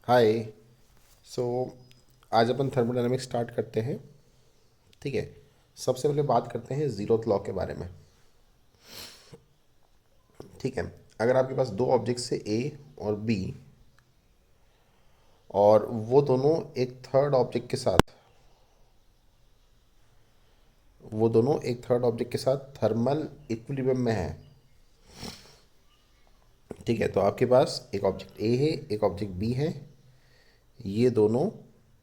हाय। सो आज अपन thermodynamics start करते हैं। ठीक है। सबसे पहले बात करते हैं ज़ीरोथ लॉ के बारे में। ठीक है। अगर आपके पास दो ऑब्जेक्ट्स है ए और बी, और वो दोनों एक थर्ड ऑब्जेक्ट के साथ थर्मल इक्विलिब्रियम में है। ठीक है। तो आपके पास एक ऑब्जेक्ट ए है, एक ऑब्जेक्ट बी है। ये दोनों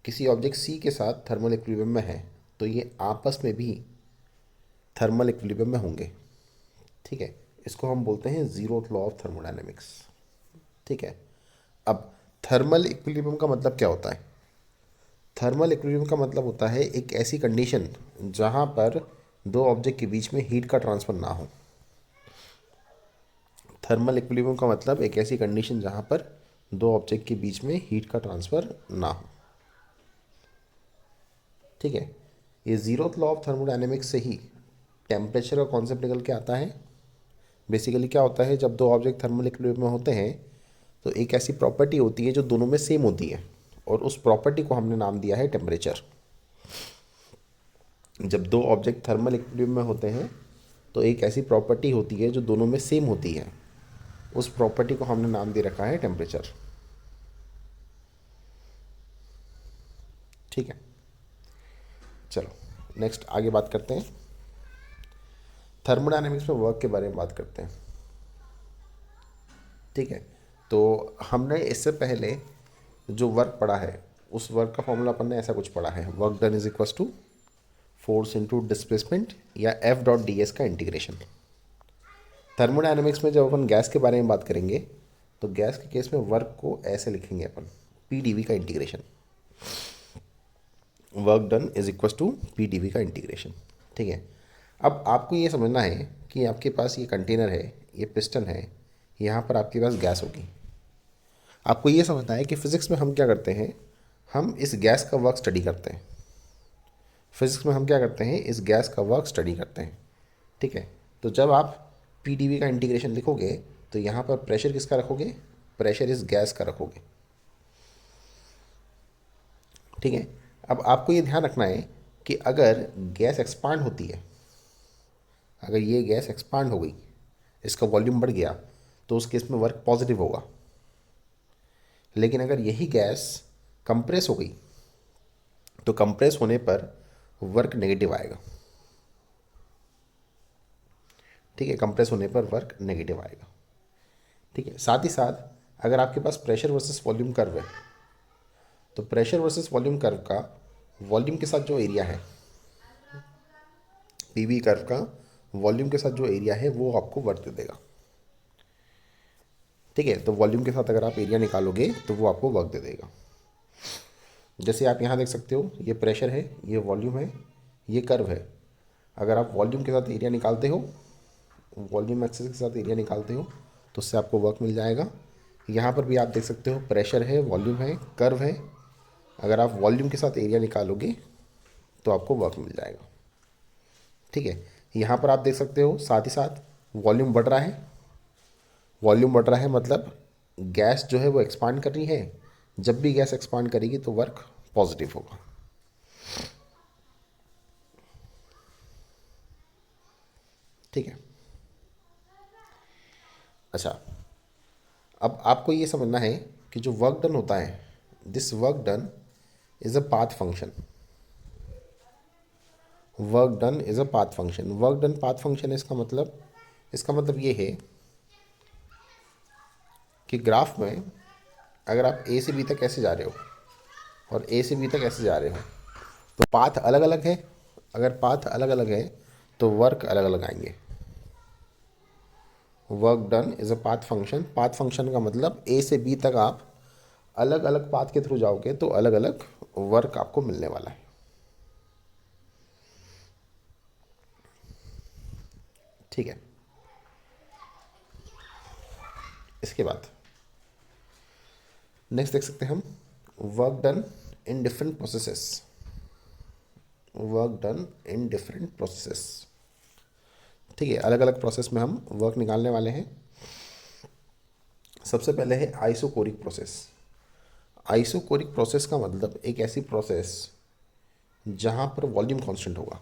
किसी ऑब्जेक्ट सी के साथ थर्मल इक्विलिब्रियम में है, तो ये आपस में भी थर्मल इक्विलिब्रियम में होंगे। ठीक है। इसको हम बोलते हैं जीरोथ लॉ ऑफ थर्मोडायनेमिक्स। ठीक है। अब थर्मल इक्विलिब्रियम का मतलब क्या होता है? थर्मल इक्विलिब्रियम का मतलब होता है एक ऐसी कंडीशन जहां पर दो ऑब्जेक्ट के बीच में हीट का ट्रांसफर ना हो। थर्मल इक्विलिब्रियम का मतलब एक ऐसी कंडीशन जहां पर दो ऑब्जेक्ट के बीच में हीट का ट्रांसफर ना हो। ठीक है। ये जीरोथ लॉ ऑफ थर्मोडायनेमिक्स से ही टेम्परेचर का कॉन्सेप्ट निकल के आता है। बेसिकली क्या होता है, जब दो ऑब्जेक्ट थर्मल इक्विलिब्रियम में होते हैं तो एक ऐसी प्रॉपर्टी होती है जो दोनों में सेम होती है, और उस प्रॉपर्टी को हमने नाम दिया है टेम्परेचर। जब दो ऑब्जेक्ट थर्मल इक्विलिब्रियम में होते हैं तो एक ऐसी प्रॉपर्टी होती है जो दोनों में सेम होती है, उस प्रॉपर्टी को हमने नाम दे रखा है टेम्परेचर। ठीक है। चलो नेक्स्ट आगे बात करते हैं। थर्मोडायनेमिक्स में वर्क के बारे में बात करते हैं। ठीक है। तो हमने इससे पहले जो वर्क पढ़ा है, उस वर्क का फॉर्मूला अपन ने ऐसा कुछ पढ़ा है, work done is equals to force into displacement या एफ डॉट डी एस का इंटीग्रेशन। थर्मोडायनेमिक्स में जब अपन गैस के बारे में बात करेंगे तो गैस के केस में वर्क को ऐसे लिखेंगे अपन, पी डी वी का integration. Work done is equals to P D V का इंटीग्रेशन। ठीक है। अब आपको ये समझना है कि आपके पास ये कंटेनर है, ये पिस्टन है, यहाँ पर आपके पास गैस होगी। आपको ये समझना है कि फिज़िक्स में हम क्या करते हैं, हम इस गैस का वर्क स्टडी करते हैं। फिज़िक्स में हम क्या करते हैं, इस गैस का वर्क स्टडी करते हैं। ठीक है। तो जब आप पी डी वी का इंटीग्रेशन लिखोगे तो यहाँ पर प्रेशर किसका रखोगे? प्रेशर इस गैस का रखोगे। ठीक है। अब आपको ये ध्यान रखना है कि अगर गैस एक्सपांड होती है, अगर ये गैस एक्सपांड हो गई, इसका वॉल्यूम बढ़ गया, तो उस केस में वर्क पॉजिटिव होगा। लेकिन अगर यही गैस कंप्रेस हो गई तो कंप्रेस होने पर वर्क नेगेटिव आएगा। ठीक है। कंप्रेस होने पर वर्क नेगेटिव आएगा। ठीक है। साथ ही साथ अगर आपके पास प्रेशर वर्सेस वॉल्यूम कर्व है, तो प्रेशर वर्सेस वॉल्यूम कर्व का वॉल्यूम के साथ जो एरिया है, पीवी कर्व का वॉल्यूम के साथ जो एरिया है वो आपको वर्क दे देगा। ठीक है। तो वॉल्यूम के साथ अगर आप एरिया निकालोगे तो वो आपको वर्क दे देगा। जैसे आप यहाँ देख सकते हो, ये प्रेशर है, ये वॉल्यूम है, ये कर्व है। अगर आप वॉल्यूम के साथ एरिया निकालते हो, वॉल्यूम एक्सिस के साथ एरिया निकालते हो, तो उससे आपको वर्क मिल जाएगा। यहाँ पर भी आप देख सकते हो, प्रेशर है, वॉल्यूम है, कर्व है। अगर आप वॉल्यूम के साथ एरिया निकालोगे तो आपको वर्क मिल जाएगा। ठीक है। यहाँ पर आप देख सकते हो साथ ही साथ वॉल्यूम बढ़ रहा है। वॉल्यूम बढ़ रहा है मतलब गैस जो है वो एक्सपांड कर रही है। जब भी गैस एक्सपांड करेगी तो वर्क पॉजिटिव होगा। ठीक है। अच्छा, अब आपको ये समझना है कि जो वर्क डन होता है, this work done is a path function. Work done is a path function. Work done path function है, इसका मतलब ये है कि ग्राफ में अगर आप ए से बी तक ऐसे जा रहे हो और ए से बी तक ऐसे जा रहे हो तो पाथ अलग अलग है। अगर पाथ अलग अलग है तो वर्क अलग अलग आएंगे। Work done is a path function. Path function का मतलब ए से बी तक आप अलग अलग पाथ के थ्रू जाओगे तो अलग अलग वर्क आपको मिलने वाला है। ठीक है। इसके बाद नेक्स्ट देख सकते हैं हम, work done in different processes. Work done in different processes. ठीक है। अलग अलग प्रोसेस में हम वर्क निकालने वाले हैं। सबसे पहले है आइसोकोरिक प्रोसेस। आइसोकोरिक प्रोसेस का मतलब एक ऐसी प्रोसेस जहाँ पर वॉल्यूम कांस्टेंट होगा।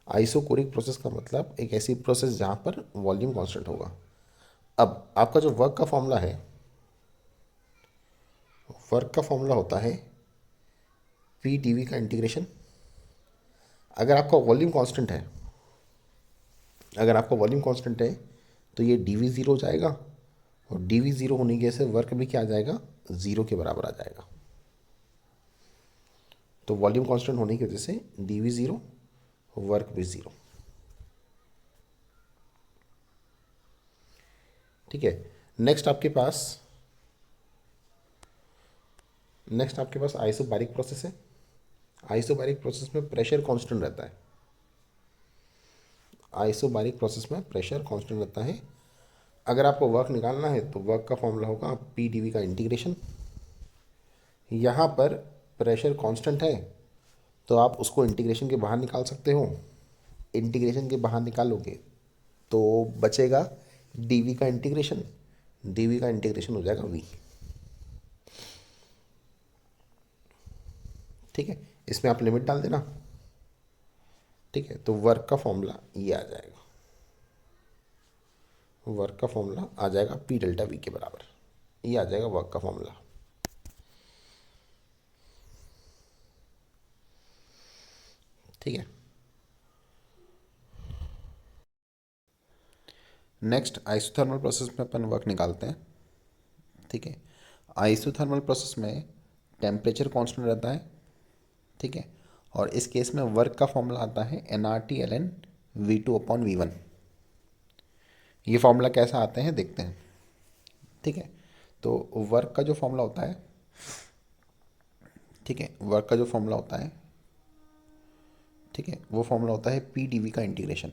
आइसोकोरिक प्रोसेस का मतलब एक ऐसी प्रोसेस जहाँ पर वॉल्यूम कांस्टेंट होगा। अब आपका जो वर्क का फॉर्मूला है, वर्क का फॉर्मूला होता है पी डी का इंटीग्रेशन। अगर आपका वॉल्यूम कांस्टेंट है, अगर आपका वॉल्यूम कांस्टेंट है तो ये डी वी ज़ीरो हो जाएगा, और डी वी ज़ीरो होने की वजह से वर्क भी क्या आ जाएगा, ज़ीरो के बराबर आ जाएगा। तो वॉल्यूम कांस्टेंट होने की वजह से डी वी ज़ीरो, वर्क भी ज़ीरो। ठीक है। नेक्स्ट आपके पास आइसोबैरिक प्रोसेस है। आइसोबैरिक प्रोसेस में प्रेशर कांस्टेंट रहता है। आइसोबैरिक प्रोसेस में प्रेशर कांस्टेंट रहता है। अगर आपको वर्क निकालना है तो वर्क का फॉर्मूला होगा पी डी वी का इंटीग्रेशन। यहाँ पर प्रेशर कांस्टेंट है तो आप उसको इंटीग्रेशन के बाहर निकाल सकते हो। इंटीग्रेशन के बाहर निकालोगे तो बचेगा डीवी का इंटीग्रेशन। डीवी का इंटीग्रेशन हो जाएगा वी। ठीक है, इसमें आप लिमिट डाल देना। ठीक है, तो वर्क का फॉर्मूला ये आ जाएगा, वर्क का फॉर्मूला आ जाएगा पी डेल्टा वी के बराबर। ये आ जाएगा वर्क का फॉर्मूला। ठीक है। नेक्स्ट आइसोथर्मल प्रोसेस में अपन वर्क निकालते हैं। ठीक है, आइसोथर्मल प्रोसेस में टेम्परेचर कांस्टेंट रहता है। ठीक है, और इस केस में वर्क का फॉर्मूला आता है N R T L N V two upon V one. ये फॉर्मूला कैसा आते हैं देखते हैं। ठीक है, तो वर्क का जो फॉर्मूला होता है, ठीक है, वर्क का जो फॉर्मूला होता है, ठीक है, वो फॉर्मूला होता है पी डी वी का इंटीग्रेशन।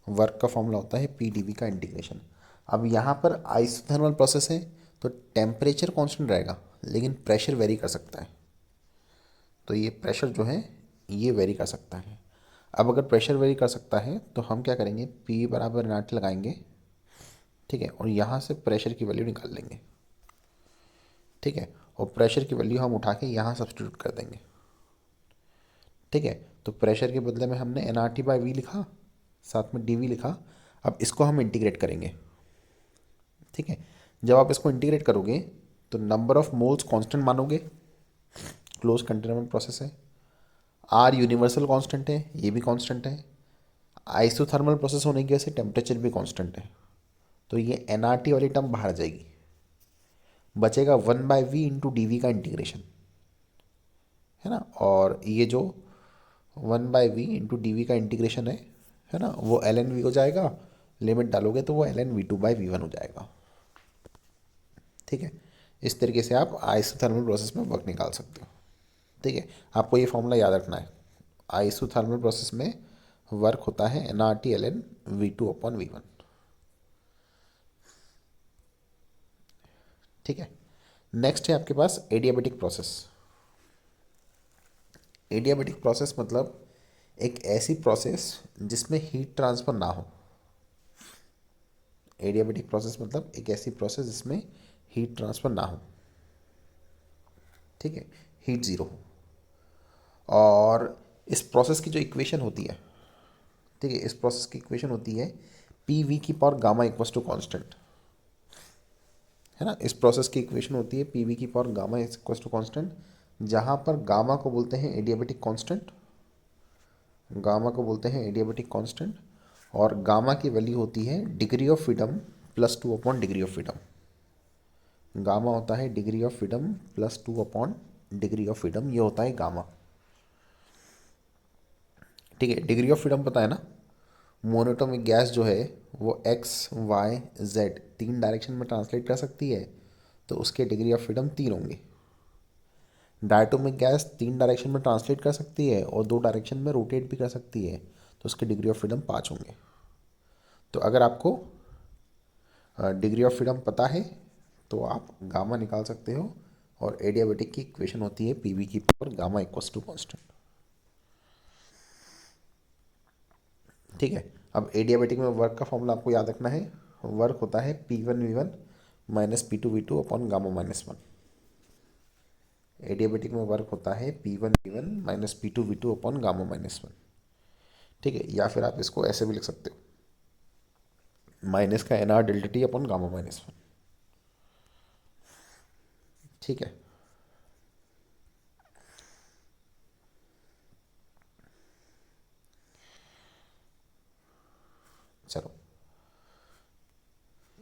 वर्क का फॉर्मूला होता है पी डी वी का इंटीग्रेशन। अब यहाँ पर आइसोथर्मल प्रोसेस है तो टेम्परेचर कांस्टेंट रहेगा, लेकिन प्रेशर वेरी कर सकता है। तो ये प्रेशर जो है ये वेरी कर सकता है। अब अगर प्रेशर वेरी कर सकता है तो हम क्या करेंगे, पी बराबर नाट लगाएंगे। ठीक है, और यहाँ से प्रेशर की वैल्यू निकाल लेंगे। ठीक है, और प्रेशर की वैल्यू हम उठा के यहाँ सब्सटीट्यूट कर देंगे। ठीक है, तो प्रेशर के बदले में हमने N R T by V लिखा, साथ में डी वी लिखा। अब इसको हम इंटीग्रेट करेंगे। ठीक है, जब आप इसको इंटीग्रेट करोगे तो नंबर ऑफ मोल्स कांस्टेंट मानोगे, क्लोज कंटेनर प्रोसेस है। आर यूनिवर्सल कांस्टेंट है, ये भी कांस्टेंट है। आइसोथर्मल प्रोसेस होने की वजह से टेम्परेचर भी कांस्टेंट है, तो ये एन आर टी वाली टर्म बाहर जाएगी। बचेगा one by V into D V का इंटीग्रेशन, है ना। और ये जो one by V into D V का इंटीग्रेशन है ना, वो एल एन वी हो जाएगा। लिमिट डालोगे तो वो L N V two by V one हो जाएगा। ठीक है, इस तरीके से आप आइसोथर्मल प्रोसेस में वर्क निकाल सकते हो। ठीक है, आपको ये फॉर्मूला याद रखना है। आइसोथर्मल प्रोसेस में वर्क होता है N R T L N V two upon V one. ठीक है, नेक्स्ट है आपके पास एडियाबेटिक प्रोसेस। एडियाबेटिक प्रोसेस मतलब एक ऐसी प्रोसेस जिसमें हीट ट्रांसफ़र ना हो। एडियाबेटिक प्रोसेस मतलब एक ऐसी प्रोसेस जिसमें हीट ट्रांसफ़र ना हो। ठीक है, हीट ज़ीरो हो। और इस प्रोसेस की जो इक्वेशन होती है, ठीक है, इस प्रोसेस की इक्वेशन होती है पी वी की power gamma equals to constant, है ना। इस प्रोसेस की इक्वेशन होती है पी वी की power gamma equals to constant, जहाँ पर गामा को बोलते हैं एडियाबेटिक कांस्टेंट, गामा को बोलते हैं एडियाबेटिक कांस्टेंट, और गामा की वैल्यू होती है degree of freedom plus two upon degree of freedom. Gamma होता है degree of freedom plus two upon degree of freedom, ये होता है गामा। ठीक है, डिग्री ऑफ फ्रीडम पता है ना। मोनोटोमिक गैस जो है वो एक्स वाई जेड तीन डायरेक्शन में ट्रांसलेट कर सकती है, तो उसके डिग्री ऑफ फ्रीडम तीन होंगे। डायटोमिक गैस तीन डायरेक्शन में ट्रांसलेट कर सकती है और दो डायरेक्शन में रोटेट भी कर सकती है, तो उसके डिग्री ऑफ फ्रीडम पाँच होंगे। तो अगर आपको डिग्री ऑफ फ्रीडम पता है तो आप गामा निकाल सकते हो, और एडियाबेटिक की इक्वेशन होती है पी वी की power gamma equals to constant. ठीक है, अब एडियाबेटिक में वर्क का फॉर्मूला आपको याद रखना है। वर्क होता है P one V one minus P2V2 upon gamma -1। Adiabatic में वर्क होता है P1V1 minus P2V2 upon gamma -1। ठीक है, या फिर आप इसको ऐसे भी लिख सकते हो, माइनस का NR delta T upon gamma -1। ठीक है, चलो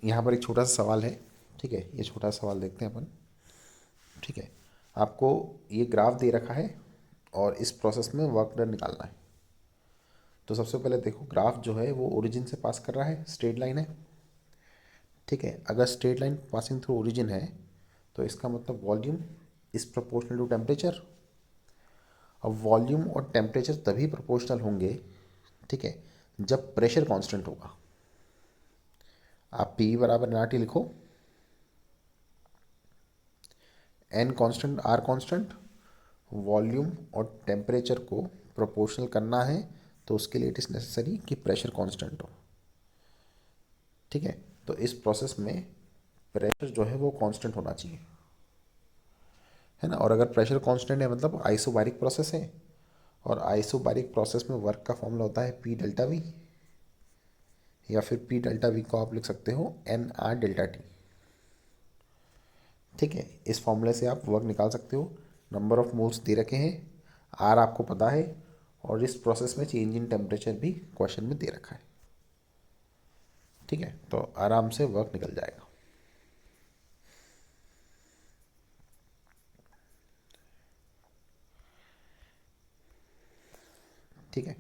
यहाँ पर एक छोटा सा सवाल है। ठीक है, ये छोटा सा सवाल देखते हैं अपन। ठीक है, आपको ये ग्राफ दे रखा है और इस प्रोसेस में वर्क डन निकालना है। तो सबसे पहले देखो, ग्राफ जो है वो ओरिजिन से पास कर रहा है, स्ट्रेट लाइन है। ठीक है, अगर straight line passing through origin है तो इसका मतलब volume is proportional to temperature. अब वॉल्यूम और टेम्परेचर तभी प्रोपोर्शनल होंगे, ठीक है, जब प्रेशर कांस्टेंट होगा। आप पी बराबर एन आर टी लिखो, N constant R constant, volume और टेम्परेचर को प्रोपोर्शनल करना है तो उसके लिए इट इज़ नेसेसरी कि प्रेशर कांस्टेंट हो। ठीक है, तो इस प्रोसेस में प्रेशर जो है वो कांस्टेंट होना चाहिए, है ना। और अगर प्रेशर कांस्टेंट है मतलब आइसोबारिक प्रोसेस है, और आइसोबारिक प्रोसेस में वर्क का फॉर्मूला होता है पी डेल्टा वी, या फिर पी डेल्टा वी को आप लिख सकते हो एन आर डेल्टा टी। ठीक है, इस फॉर्मूले से आप वर्क निकाल सकते हो। नंबर ऑफ मोल्स दे रखे हैं, आर आपको पता है, और इस प्रोसेस में चेंज इन टेम्परेचर भी क्वेश्चन में दे रखा है। ठीक है, तो आराम से वर्क निकल जाएगा। ठीक है,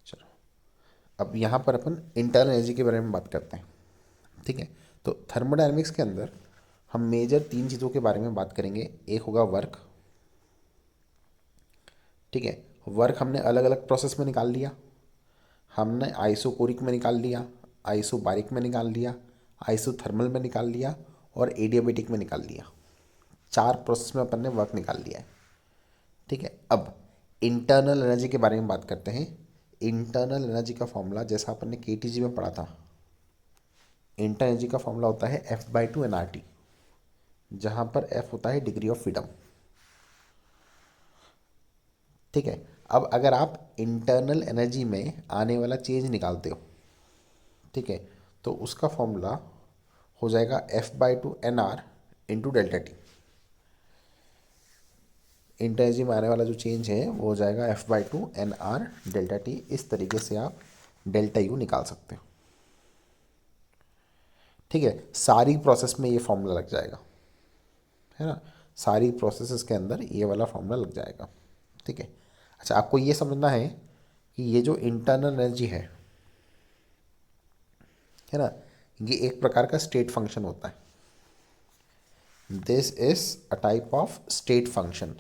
चलो अब यहाँ पर अपन इंटरनल एनर्जी के बारे में बात करते हैं। ठीक है, तो थर्मोडायनेमिक्स के अंदर हम मेजर 3 चीज़ों के बारे में बात करेंगे। एक होगा वर्क। ठीक है, वर्क हमने अलग अलग प्रोसेस में निकाल लिया। हमने आइसोकोरिक में निकाल लिया, आइसोबारिक में निकाल लिया, आइसोथर्मल में निकाल लिया, और एडियाबेटिक में निकाल लिया। 4 प्रोसेस में अपन ने वर्क निकाल लिया है। ठीक है, अब इंटरनल एनर्जी के बारे में बात करते हैं। इंटरनल एनर्जी का फॉर्मूला जैसा अपन ने केटीजी में पढ़ा था, इंटरनल एनर्जी का फॉर्मूला होता है F/2 nRT, जहाँ पर F होता है डिग्री ऑफ फ्रीडम। ठीक है, अब अगर आप इंटरनल एनर्जी में आने वाला चेंज निकालते हो, ठीक है, तो उसका फॉर्मूला हो जाएगा F/2 nR into delta T. Inter energy में आने वाला जो चेंज है वो हो जाएगा F/2 nR डेल्टा टी। इस तरीके से आप डेल्टा यू निकाल सकते हो। ठीक है, सारी प्रोसेस में ये फॉर्मूला लग जाएगा, है ना। सारी प्रोसेसेस के अंदर ये वाला फॉर्मूला लग जाएगा। ठीक है, अच्छा आपको ये समझना है कि ये जो इंटरनल एनर्जी है ना, ये एक प्रकार का स्टेट फंक्शन होता है। This is a type of state function.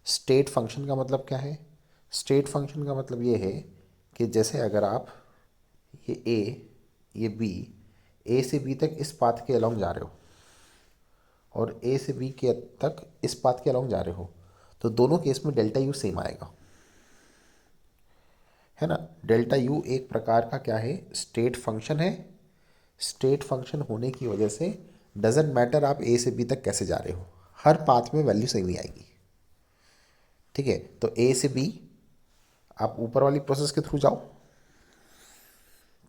State function का मतलब क्या है? स्टेट फंक्शन का मतलब ये है कि जैसे अगर आप ये ए, ये बी, ए से बी तक इस पाथ के अलोंग जा रहे हो और ए से बी के तक इस पाथ के अलोंग जा रहे हो, तो दोनों केस में डेल्टा यू सेम आएगा, है ना। डेल्टा यू एक प्रकार का क्या है? स्टेट फंक्शन है। स्टेट फंक्शन होने की वजह से डजेंट मैटर आप ए से बी तक कैसे जा रहे हो, हर पाथ में वैल्यू सेम ही आएगी। ठीक है, तो ए से बी आप ऊपर वाली प्रोसेस के थ्रू जाओ,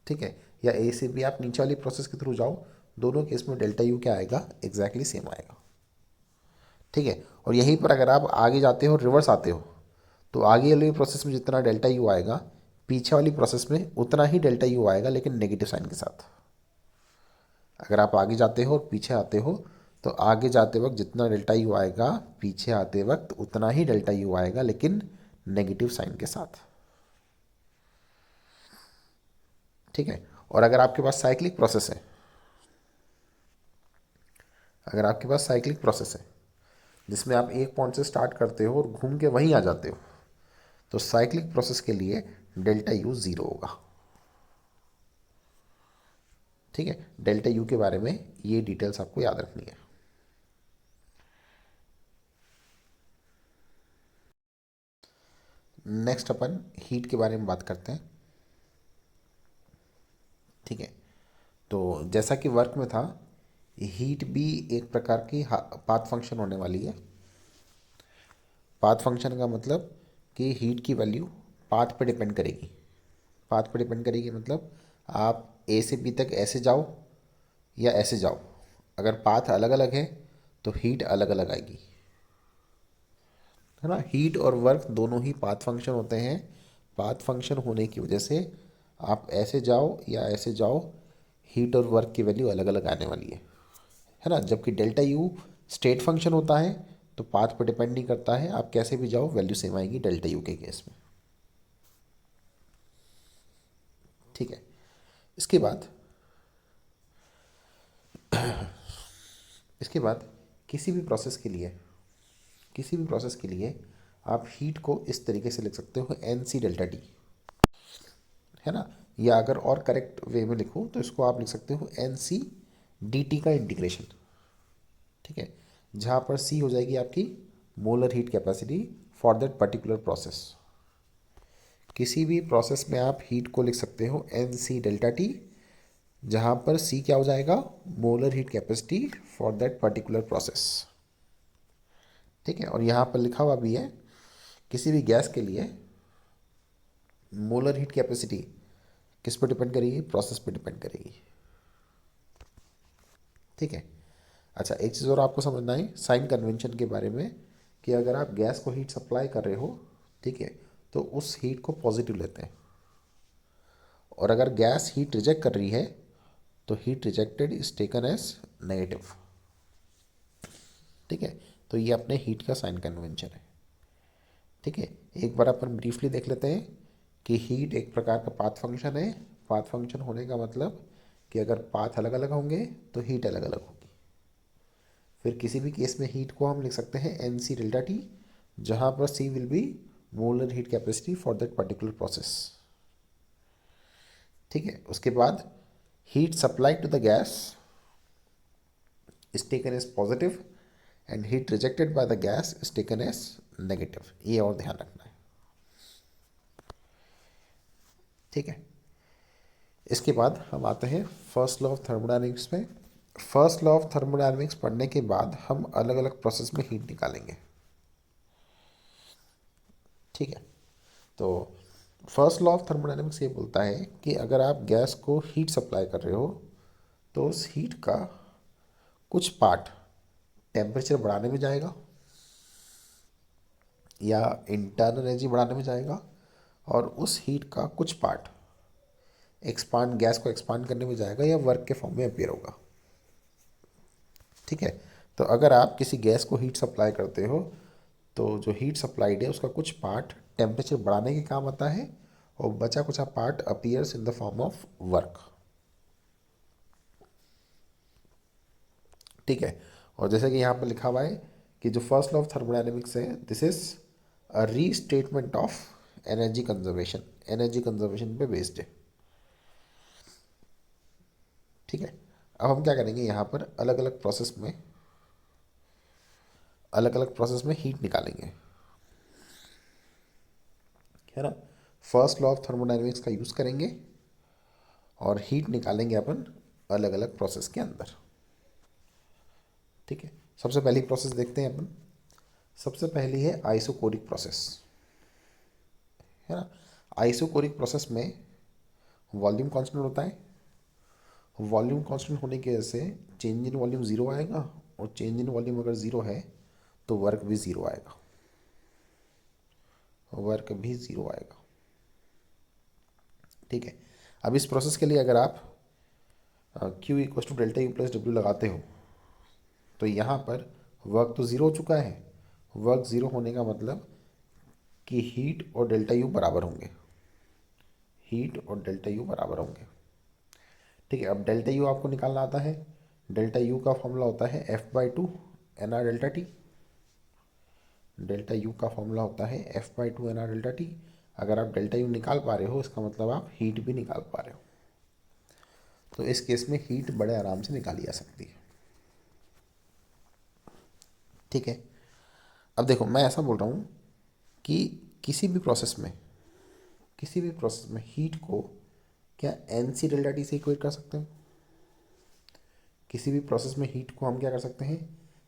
ठीक है, या ए से बी आप नीचे वाली प्रोसेस के थ्रू जाओ, दोनों केस में डेल्टा यू क्या आएगा? एग्जैक्टली सेम आएगा। ठीक है, और यहीं पर अगर आप आगे जाते हो, रिवर्स आते हो, तो आगे वाली प्रोसेस में जितना डेल्टा यू आएगा, पीछे वाली प्रोसेस में उतना ही डेल्टा यू आएगा, लेकिन नेगेटिव साइन के साथ। अगर आप आगे जाते हो और पीछे आते हो, तो आगे जाते वक्त जितना डेल्टा यू आएगा, पीछे आते वक्त उतना ही डेल्टा यू आएगा, लेकिन नेगेटिव साइन के साथ। ठीक है, और अगर आपके पास साइक्लिक प्रोसेस है, अगर आपके पास साइक्लिक प्रोसेस है जिसमें आप एक पॉइंट से स्टार्ट करते हो और घूम के वहीं आ जाते हो, तो साइक्लिक प्रोसेस के लिए डेल्टा यू ज़ीरो होगा। ठीक है, डेल्टा यू के बारे में ये डिटेल्स आपको याद रखनी है। नेक्स्ट अपन हीट के बारे में बात करते हैं। ठीक है, तो जैसा कि वर्क में था, हीट भी एक प्रकार की पाथ फंक्शन होने वाली है। पाथ फंक्शन का मतलब कि हीट की वैल्यू पाथ पे डिपेंड करेगी। पाथ पे डिपेंड करेगी मतलब आप ए से बी तक ऐसे जाओ या ऐसे जाओ, अगर पाथ अलग अलग है तो हीट अलग अलग आएगी, है ना। हीट और वर्क दोनों ही पाथ फंक्शन होते हैं। पाथ फंक्शन होने की वजह से आप ऐसे जाओ या ऐसे जाओ, हीट और वर्क की वैल्यू अलग अलग आने वाली है ना। जबकि डेल्टा यू स्टेट फंक्शन होता है तो पाथ पर डिपेंड नहीं करता है, आप कैसे भी जाओ वैल्यू सेम आएगी डेल्टा यू के केस में। ठीक है। इसके बाद इसके बाद किसी भी प्रोसेस के लिए आप हीट को इस तरीके से लिख सकते हो एन सी डेल्टा टी, है ना। या अगर और करेक्ट वे में लिखूँ तो इसको आप लिख सकते हो एन सी डी टी का इंटीग्रेशन। ठीक है, जहाँ पर सी हो जाएगी आपकी molar heat capacity for that particular process. किसी भी प्रोसेस में आप हीट को लिख सकते हो एन सी डेल्टा टी, जहाँ पर सी क्या हो जाएगा, molar heat capacity for that particular process. ठीक है, और यहाँ पर लिखा हुआ भी है किसी भी गैस के लिए मोलर हीट कैपेसिटी किस पर डिपेंड करेगी, प्रोसेस पर डिपेंड करेगी। ठीक है। अच्छा, एक चीज़ और आपको समझना है साइन कन्वेंशन के बारे में, कि अगर आप गैस को हीट सप्लाई कर रहे हो, ठीक है, तो उस हीट को पॉजिटिव लेते हैं, और अगर गैस हीट रिजेक्ट कर रही है तो heat rejected is taken as negative. ठीक है, तो ये अपने हीट का साइन कन्वेंशन है। ठीक है, एक बार अपन ब्रीफली देख लेते हैं कि हीट एक प्रकार का पाथ फंक्शन है। पाथ फंक्शन होने का मतलब कि अगर पाथ अलग अलग होंगे तो हीट अलग अलग होगी। फिर किसी भी केस में हीट को हम लिख सकते हैं एन सी डेल्टा टी, जहाँ पर C will be molar heat capacity for that particular process. ठीक है, उसके बाद heat supply to the gas is taken as positive and heat rejected by the gas is taken as negative। ये और ध्यान रखना है। ठीक है, इसके बाद हम आते हैं फर्स्ट लॉ ऑफ थर्मोडायनेमिक्स में। फर्स्ट लॉ ऑफ थर्मोडायनेमिक्स पढ़ने के बाद हम अलग अलग प्रोसेस में हीट निकालेंगे। ठीक है, तो फर्स्ट लॉ ऑफ थर्मोडायनेमिक्स ये बोलता है कि अगर आप गैस को हीट सप्लाई कर रहे हो तो उस हीट का कुछ पार्ट टेम्परेचर बढ़ाने में जाएगा या इंटरनल एनर्जी बढ़ाने में जाएगा, और उस हीट का कुछ पार्ट एक्सपांड, गैस को एक्सपांड करने में जाएगा या वर्क के फॉर्म में अपीयर होगा। ठीक है, तो अगर आप किसी गैस को हीट सप्लाई करते हो तो जो हीट सप्लाइड है उसका कुछ पार्ट टेम्परेचर बढ़ाने के काम आता है, और बचा कुछ part appears in the form of work. ठीक है, और जैसे कि यहाँ पर लिखा हुआ है कि जो फर्स्ट लॉ ऑफ थर्मोडायनेमिक्स है, this is a restatement of energy conservation, energy conservation पे बेस्ड है। ठीक है, अब हम क्या करेंगे, यहाँ पर अलग अलग प्रोसेस में हीट निकालेंगे, है ना। फर्स्ट लॉ ऑफ थर्मोडायनेमिक्स का यूज़ करेंगे और हीट निकालेंगे अपन अलग अलग प्रोसेस के अंदर। ठीक है, सबसे पहली प्रोसेस देखते हैं अपन। सबसे पहली है आइसोकोरिक प्रोसेस, है ना। आइसोकोरिक प्रोसेस में वॉल्यूम कांस्टेंट होता है। वॉल्यूम कांस्टेंट होने की वजह से चेंज इन वॉल्यूम ज़ीरो आएगा, और चेंज इन वॉल्यूम अगर ज़ीरो है तो वर्क भी ज़ीरो आएगा, वर्क भी ज़ीरो आएगा। ठीक है, अब इस प्रोसेस के लिए अगर आप Q equal to delta U plus W लगाते हो तो यहाँ पर वर्क तो ज़ीरो हो चुका है। वर्क ज़ीरो होने का मतलब कि हीट और डेल्टा यू बराबर होंगे, हीट और डेल्टा यू बराबर होंगे। ठीक है, अब डेल्टा यू आपको निकालना आता है। डेल्टा यू का फॉर्मूला होता है F by two N R delta T. Delta U का फॉर्मूला होता है F by two N R delta T. अगर आप डेल्टा यू निकाल पा रहे हो इसका मतलब आप हीट भी निकाल पा रहे हो, तो इस केस में हीट बड़े आराम से निकाली जा सकती है। ठीक है, अब देखो मैं ऐसा बोल रहा हूँ कि किसी भी प्रोसेस में हीट को क्या एन सी डेल्टा टी से इक्वेट कर सकते हैं। किसी भी प्रोसेस में हीट को हम क्या कर सकते हैं,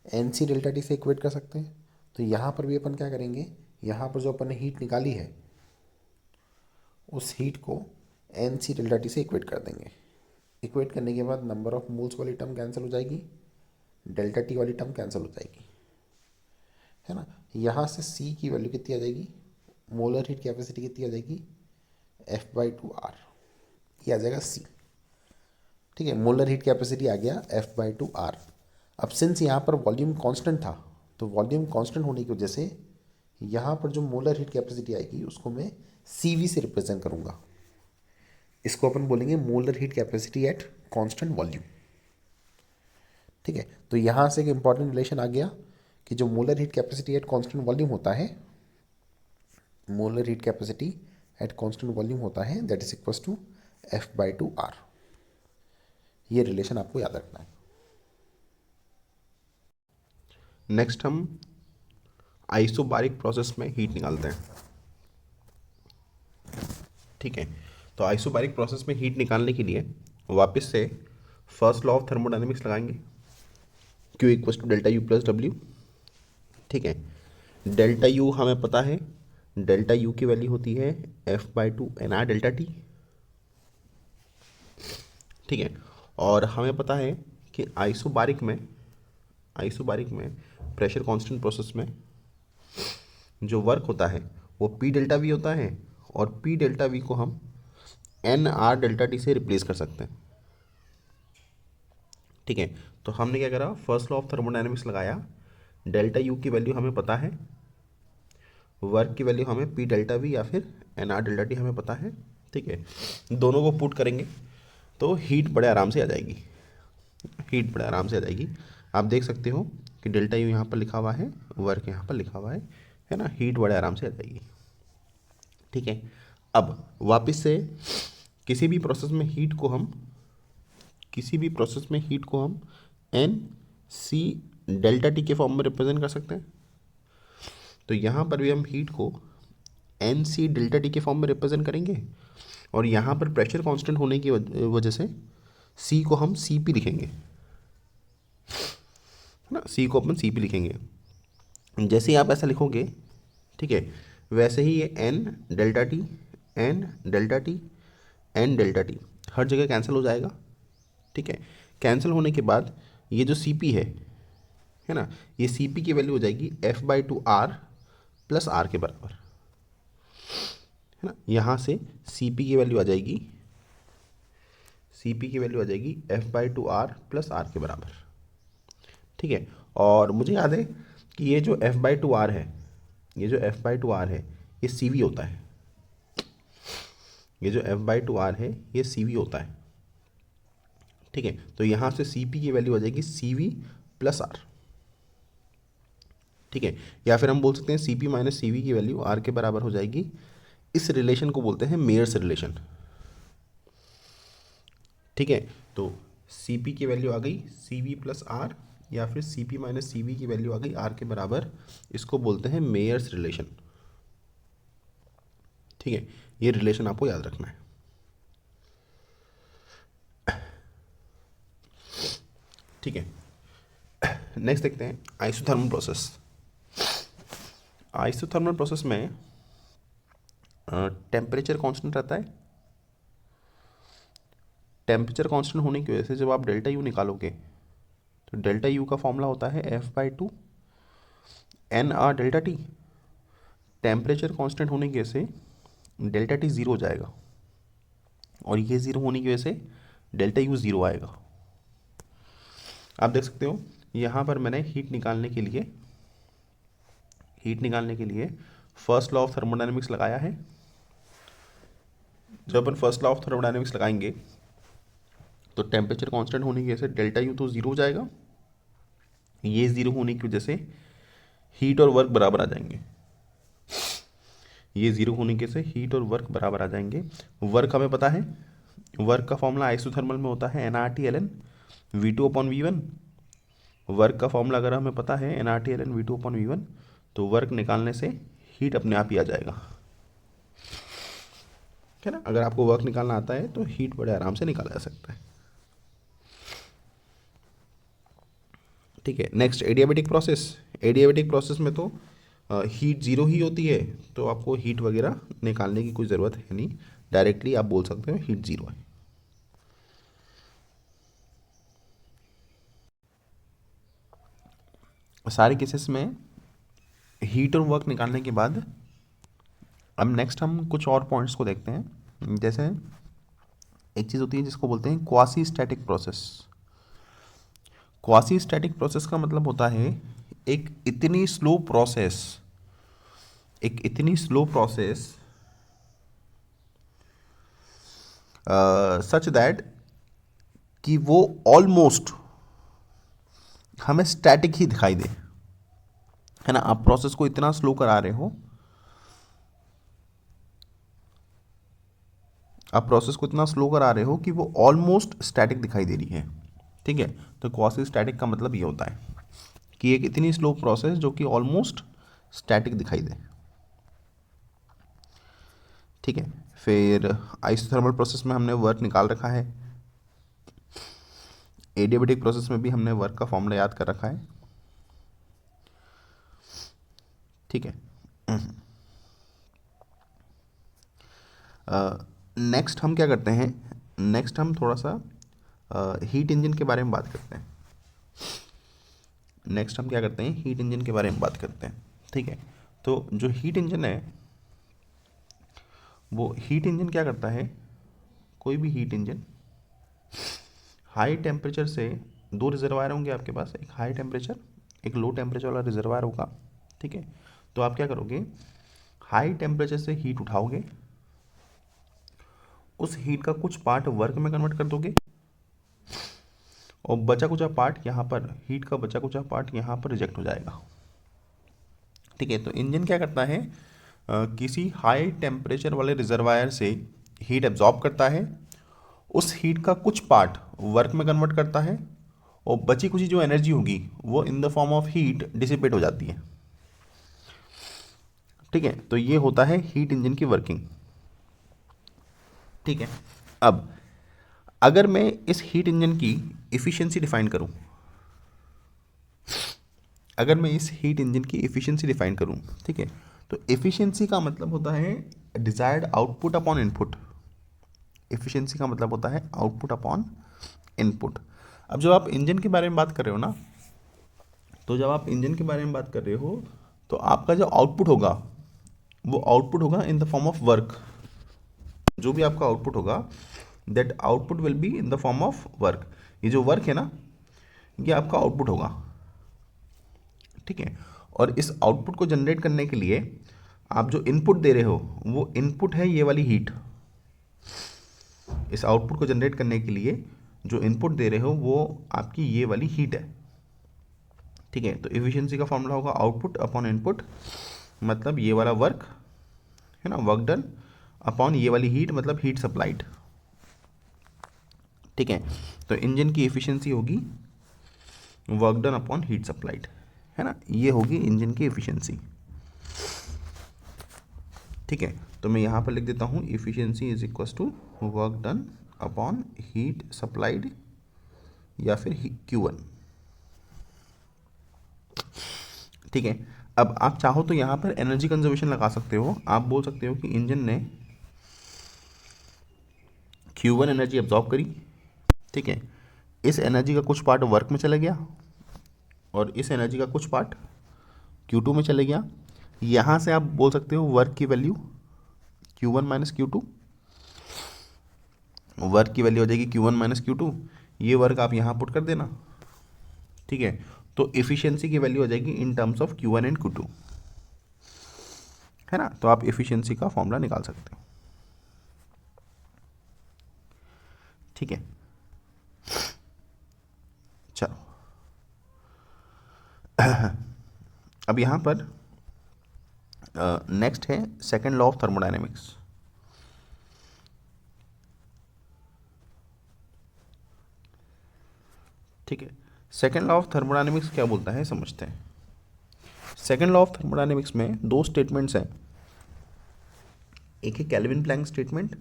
एन सी डेल्टा टी से इक्वेट कर सकते हैं। तो यहाँ पर भी अपन क्या करेंगे, यहाँ पर जो अपन ने हीट निकाली है उस हीट को एन सी डेल्टा टी से इक्वेट कर देंगे। इक्वेट करने के बाद नंबर ऑफ मोल्स वाली टर्म कैंसिल हो जाएगी, डेल्टा टी वाली टर्म कैंसिल हो जाएगी, है ना। यहाँ से सी की वैल्यू कितनी आ जाएगी, मोलर हीट कैपेसिटी कितनी आ जाएगी, F/2R, ये आ जाएगा सी। ठीक है, मोलर हीट कैपेसिटी आ गया F/2R। अब सिंस यहाँ पर वॉल्यूम कांस्टेंट था, तो वॉल्यूम कांस्टेंट होने की वजह से यहाँ पर जो मोलर हीट कैपेसिटी आएगी उसको मैं CV से रिप्रेजेंट करूँगा। इसको अपन बोलेंगे molar heat capacity at constant volume. ठीक है, तो यहाँ से एक इंपॉर्टेंट रिलेशन आ गया कि जो molar heat capacity at constant volume होता है, molar heat capacity at constant volume होता है, that is equals to F/2R। ये रिलेशन आपको याद रखना है। नेक्स्ट हम आइसोबारिक प्रोसेस में हीट निकालते हैं। ठीक है, तो आइसोबारिक प्रोसेस में हीट निकालने के लिए वापस से फर्स्ट लॉ ऑफ थर्मोडायनेमिक्स लगाएंगे, Q equals to delta U plus W. ठीक है, डेल्टा यू हमें पता है, डेल्टा यू की वैल्यू होती है F/2 NR डेल्टा टी। ठीक है, और हमें पता है कि आइसोबारिक में प्रेशर कांस्टेंट प्रोसेस में जो वर्क होता है वो P डेल्टा वी होता है, और P डेल्टा वी को हम NR डेल्टा टी से रिप्लेस कर सकते हैं। ठीक है, तो हमने क्या करा, फर्स्ट लॉ ऑफ थर्मोडायनेमिक्स लगाया, डेल्टा यू की वैल्यू हमें पता है, वर्क की वैल्यू हमें P डेल्टा वी या फिर NR डेल्टा टी हमें पता है। ठीक है, दोनों को पुट करेंगे तो हीट बड़े आराम से आ जाएगी, हीट बड़े आराम से आ जाएगी। आप देख सकते हो कि डेल्टा यू यहाँ पर लिखा हुआ है, वर्क यहाँ पर लिखा हुआ है ना, हीट बड़े आराम से आ जाएगी। ठीक है, अब वापस से किसी भी प्रोसेस में हीट को हम एन सी डेल्टा टी के फॉर्म में रिप्रेजेंट कर सकते हैं। तो यहाँ पर भी हम हीट को एन सी डेल्टा टी के फॉर्म में रिप्रेजेंट करेंगे, और यहाँ पर प्रेशर कांस्टेंट होने की वजह से सी को हम सी पी लिखेंगे, है ना, सी को अपन सी पी लिखेंगे। जैसे ही आप ऐसा लिखोगे, ठीक है, वैसे ही ये N delta T, N delta T, N delta T हर जगह कैंसिल हो जाएगा। ठीक है, कैंसिल होने के बाद ये जो सी पी है ना, ये सी पी की वैल्यू हो जाएगी F/2R प्लस आर के बराबर, है ना। यहाँ से सी पी की वैल्यू आ जाएगी, F/2R प्लस आर के बराबर। ठीक है, और मुझे याद है कि ये जो F/2R है, ये CV होता है, ये CV होता है। ठीक है, तो यहाँ से CP की वैल्यू आ जाएगी CV प्लस R। ठीक है, या फिर हम बोल सकते हैं CP माइनस CV की वैल्यू R के बराबर हो जाएगी। इस रिलेशन को बोलते हैं मेयर्स रिलेशन। ठीक है, तो CP की वैल्यू आ गई CV प्लस R, या फिर CP माइनस CV की वैल्यू आ गई R के बराबर, इसको बोलते हैं मेयर्स रिलेशन। ठीक है, ये रिलेशन आपको याद रखना है। ठीक है, नेक्स्ट देखते हैं आइसोथर्मल प्रोसेस। आइसोथर्मल प्रोसेस में टेम्परेचर कांस्टेंट रहता है। टेम्परेचर कांस्टेंट होने की वजह से जब आप डेल्टा यू निकालोगे तो डेल्टा यू का फॉर्मूला होता है F/2 NR delta T. Temperature constant होने की वजह से डेल्टा टी ज़ीरो हो जाएगा, और ये ज़ीरो होने की वजह से डेल्टा यू ज़ीरो आएगा। आप देख सकते हो यहाँ पर मैंने हीट निकालने के लिए फर्स्ट लॉ ऑफ थर्मोडायनेमिक्स लगाया है। जब अपन फर्स्ट लॉ ऑफ थर्मोडायनेमिक्स लगाएंगे तो टेम्परेचर कांस्टेंट होने की वजह से डेल्टा यू तो ज़ीरो हो जाएगा, ये ज़ीरो होने की वजह से हीट और वर्क बराबर आ जाएंगे, ये ज़ीरो होने की वजह से हीट और वर्क बराबर आ जाएंगे। वर्क हमें पता है, वर्क का फॉर्मूला आइसोथर्मल में होता है NRT/Ln V2/V1। वर्क का फॉर्मूला अगर हमें पता है NRT/Ln V2/V1, तो वर्क निकालने से हीट अपने आप ही आ जाएगा, है ना। अगर आपको वर्क निकालना आता है तो हीट बड़े आराम से निकाला जा सकता है। ठीक है। Next adiabatic process. Adiabatic process में तो हीट ज़ीरो ही होती है, तो आपको हीट वगैरह निकालने की कोई ज़रूरत है नहीं, डायरेक्टली आप बोल सकते हो हीट ज़ीरो है। सारे केसेस में हीट और वर्क निकालने के बाद अब नेक्स्ट हम कुछ और पॉइंट्स को देखते हैं। जैसे एक चीज़ होती है जिसको बोलते हैं quasi static process. Quasi static process का मतलब होता है एक इतनी स्लो प्रोसेस, एक इतनी स्लो प्रोसेस सच दैट कि वो ऑलमोस्ट हमें स्टैटिक ही दिखाई दे, है ना। आप प्रोसेस को इतना स्लो करा रहे हो, आप प्रोसेस को इतना स्लो करा रहे हो कि वो ऑलमोस्ट स्टैटिक दिखाई दे रही है, ठीक है। तो क्वासी स्टैटिक का मतलब ये होता है कि एक इतनी स्लो प्रोसेस जो कि ऑलमोस्ट स्टैटिक दिखाई दे, ठीक है। फिर आइसोथर्मल प्रोसेस में हमने वर्क निकाल रखा है। एडियाबेटिक प्रोसेस में भी हमने वर्क का फॉर्मूला याद कर रखा है, ठीक है। नेक्स्ट हम क्या करते हैं, नेक्स्ट हम थोड़ा सा हीट इंजन के बारे में बात करते हैं। नेक्स्ट हम क्या करते हैं, हीट इंजन के बारे में बात करते हैं, ठीक है। तो जो हीट इंजन है, वो हीट इंजन क्या करता है, कोई भी हीट इंजन हाई टेम्परेचर से, दो रिजर्वायर होंगे आपके पास, एक हाई टेम्परेचर एक लो टेम्परेचर वाला रिजर्वायर होगा, ठीक है। तो आप क्या करोगे, हाई टेम्परेचर से हीट उठाओगे, उस हीट का कुछ पार्ट वर्क में कन्वर्ट कर दोगे, और बचा कुचा पार्ट यहाँ पर, हीट का बचा कुचा पार्ट यहाँ पर रिजेक्ट हो जाएगा, ठीक है। तो इंजन क्या करता है, किसी हाई टेम्परेचर वाले रिजर्वायर से हीट एब्जॉर्ब करता है, उस हीट का कुछ पार्ट वर्क में कन्वर्ट करता है, और बची कुची जो एनर्जी होगी वो in the form of heat dissipate हो जाती है, ठीक है। तो ये होता है हीट इंजन की वर्किंग, ठीक है। अब अगर मैं इस हीट इंजन की इफिशिएंसी डिफाइन करूं, अगर मैं इस हीट इंजन की इफिशिएंसी डिफाइन करूं, ठीक है, तो इफिशिएंसी का मतलब होता है desired output upon input. Efficiency का मतलब होता है आउटपुट अपॉन इनपुट। अब जब आप इंजन के बारे में बात कर रहे हो ना, तो जब आप इंजन के बारे में बात कर रहे हो, तो आपका जो आउटपुट होगा, वो आउटपुट होगा in the form of work. जो भी आपका आउटपुट होगा, that output will be in the form of work. ये जो वर्क है ना, ये आपका आउटपुट होगा, ठीक है। और इस आउटपुट को जनरेट करने के लिए आप जो इनपुट दे रहे हो, वो इनपुट है ये वाली हीट। इस आउटपुट को जनरेट करने के लिए जो इनपुट दे रहे हो, वो आपकी ये वाली हीट है, ठीक है। तो एफिशिएंसी का फॉर्मूला होगा आउटपुट अपॉन इनपुट, मतलब ये वाला वर्क है ना, वर्क डन, अपॉन ये वाली हीट, मतलब हीट सप्लाइड, ठीक है। तो इंजन की एफिशिएंसी होगी work done upon heat supplied, है ना, ये होगी इंजन की एफिशिएंसी, ठीक है। तो मैं यहाँ पर लिख देता हूँ efficiency is equal to work done upon heat supplied, या फिर Q1, ठीक है। अब आप चाहो तो यहाँ पर एनर्जी कंजर्वेशन लगा सकते हो। आप बोल सकते हो कि इंजन ने Q1 एनर्जी एब्जॉर्ब करी, ठीक है, इस एनर्जी का कुछ पार्ट वर्क में चला गया, और इस एनर्जी का कुछ पार्ट Q2 में चले गया। यहाँ से आप बोल सकते हो वर्क की value Q1 minus Q2, work की वैल्यू हो जाएगी Q1 माइनस Q2, ये वर्क आप यहाँ पुट कर देना, ठीक है। तो एफिशिएंसी की वैल्यू हो जाएगी in terms of Q1 and Q2, है ना। तो आप एफिशिएंसी का फॉर्मूला निकाल सकते हो, ठीक है। चलो अब यहाँ पर नेक्स्ट है सेकेंड लॉ ऑफ थर्मोडायनेमिक्स, ठीक है। सेकेंड लॉ ऑफ थर्मोडायनेमिक्स क्या बोलता है, समझते हैं। सेकेंड लॉ ऑफ थर्मोडायनेमिक्स में दो स्टेटमेंट्स हैं, एक है कैल्विन प्लैंक स्टेटमेंट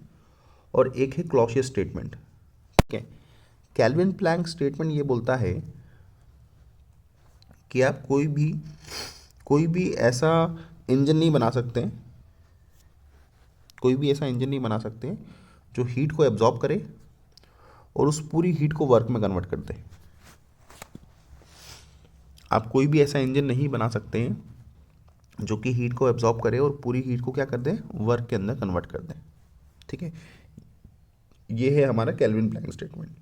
और एक है क्लॉसियस स्टेटमेंट, ठीक है। कैल्विन प्लैंक स्टेटमेंट ये बोलता है कि आप कोई भी ऐसा इंजन नहीं बना सकते, कोई भी ऐसा इंजन नहीं बना सकते जो हीट को एब्जॉर्ब करे और उस पूरी हीट को वर्क में कन्वर्ट कर दे। आप कोई भी ऐसा इंजन नहीं बना सकते हैं जो कि हीट को एब्जॉर्ब करे और पूरी हीट को क्या कर दे, वर्क के अंदर कन्वर्ट कर दे। ठीक है, ये है हमारा केल्विन प्लैंक स्टेटमेंट।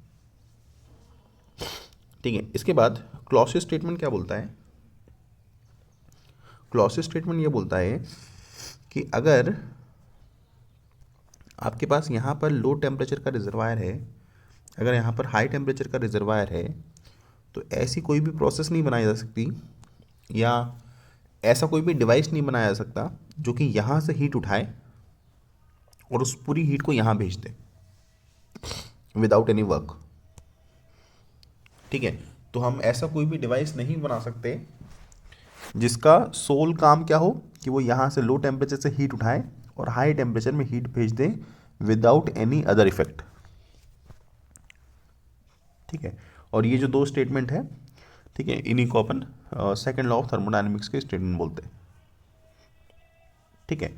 ठीक है, इसके बाद क्लॉसियस स्टेटमेंट क्या बोलता है? क्लॉसियस स्टेटमेंट ये बोलता है कि अगर आपके पास यहाँ पर लो टेम्परेचर का रिजर्वायर है, अगर यहाँ पर हाई टेम्परेचर का रिजर्वायर है, तो ऐसी कोई भी प्रोसेस नहीं बनाई जा सकती या ऐसा कोई भी डिवाइस नहीं बनाया जा सकता जो कि यहाँ से हीट उठाए और उस पूरी हीट को यहाँ भेज दे विदाउट एनी वर्क। ठीक है, तो हम ऐसा कोई भी डिवाइस नहीं बना सकते जिसका सोल काम क्या हो कि वो यहाँ से लो टेम्परेचर से हीट उठाए और हाई टेम्परेचर में हीट भेज दे विदाउट एनी अदर इफेक्ट। ठीक है, और ये जो दो स्टेटमेंट है, ठीक है, इन्हीं को अपन सेकेंड लॉ ऑफ थर्मोडायनेमिक्स के स्टेटमेंट बोलते हैं। ठीक है,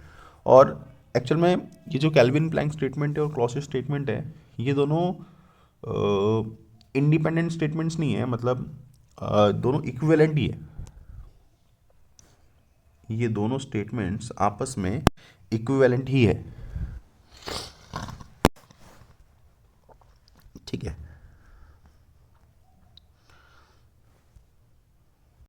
और एक्चुअल में ये जो केल्विन प्लैंक स्टेटमेंट है और क्लॉसियस स्टेटमेंट है, ये दोनों इंडिपेंडेंट स्टेटमेंट्स नहीं है, मतलब दोनों इक्विवेलेंट ही है। ये दोनों स्टेटमेंट्स आपस में इक्विवेलेंट ही है। ठीक है।